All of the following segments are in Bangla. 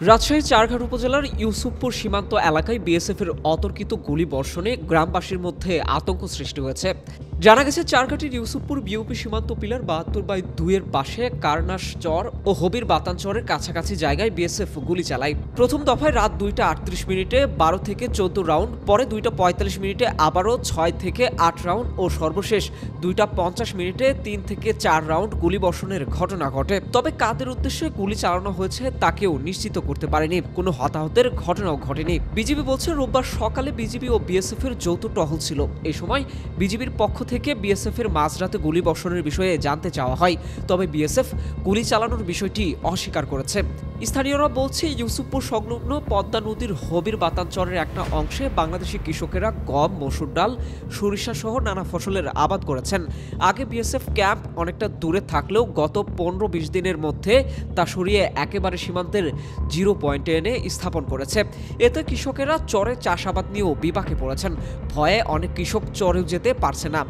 রাজশাহীর চারঘাট উপজেলার ইউসুফপুর সীমান্ত এলাকায় বিএসএফের অতর্কিত গুলিবর্ষণে গ্রামবাসীর মধ্যে আতঙ্ক সৃষ্টি হয়েছে। জানা গেছে, চারঘাটের ইউসুফপুর বিওপি সীমান্ত পিলার ৭২/২ এর পাশে কারনাশ চর ও হবির বাতান চরের কাছাকাছি জায়গায় বিএসএফ গুলি চালায়। প্রথম দফায় রাত ২টা ৩৮ মিনিটে ১২ থেকে ১৪ রাউন্ড, পরে ২টা ৪৫ মিনিটে আবারও ৬ থেকে ৮ রাউন্ড ও সর্বশেষ ২টা ৫০ মিনিটে ৩ থেকে ৪ রাউন্ড গুলিবর্ষণের ঘটনা ঘটে। তবে কাদের উদ্দেশ্যে গুলি চালানো হয়েছে তা কেউ নিশ্চিত করতে পারেনি। কোনো হতাহতের ঘটনাও ঘটেনি। বিজিবি বলছে, রোববার সকালে বিজিবি ও বিএসএফ এর যৌথ টহল ছিল। এই সময় বিজিবির পক্ষ থেকে বিএসএফ এর মাঝরাতে গুলিবর্ষণের বিষয়ে জানতে চাওয়া হয়, তবে বিএসএফ গুলি চালানোর বিষয়টি অস্বীকার করেছে। স্থানীয়রা বলছে, ইউসুফপুর সংলগ্ন পদ্মা নদীর হবির বাতানচরের একটা অংশে বাংলাদেশি কৃষকেরা গম, মসুর ডাল, সরিষা সহ নানা ফসলের আবাদ করেছেন। আগে বিএসএফ ক্যাম্প অনেকটা দূরে থাকলেও গত ১৫-২০ দিনের মধ্যে তা সরিয়ে একেবারে সীমান্তের জিরো পয়েন্টে এনে স্থাপন করেছে। এতে কৃষকেরা চরে চাষাবাদ নিয়েও বিপাকে পড়েছেন। ভয়ে অনেক কৃষক চরেও যেতে পারছে না।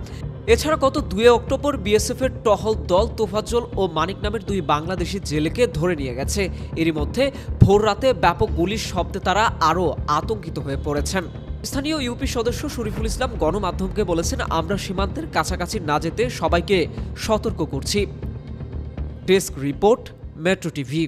এছাড়া গত ২ অক্টোবর বিএসএফ এর টহল দল তোফাজ্জল ও মানিক নামের ২ বাংলাদেশি জেলেকে ধরে নিয়ে গেছে। এরই মধ্যে ভোর রাতে ব্যাপক গুলির শব্দে তারা আরও আতঙ্কিত হয়ে পড়েছেন। স্থানীয় ইউপি সদস্য শরীফুল ইসলাম গণমাধ্যমকে বলেছেন, আমরা সীমান্তের কাছাকাছি না যেতে সবাইকে সতর্ক করছি। Desk report, metro TV.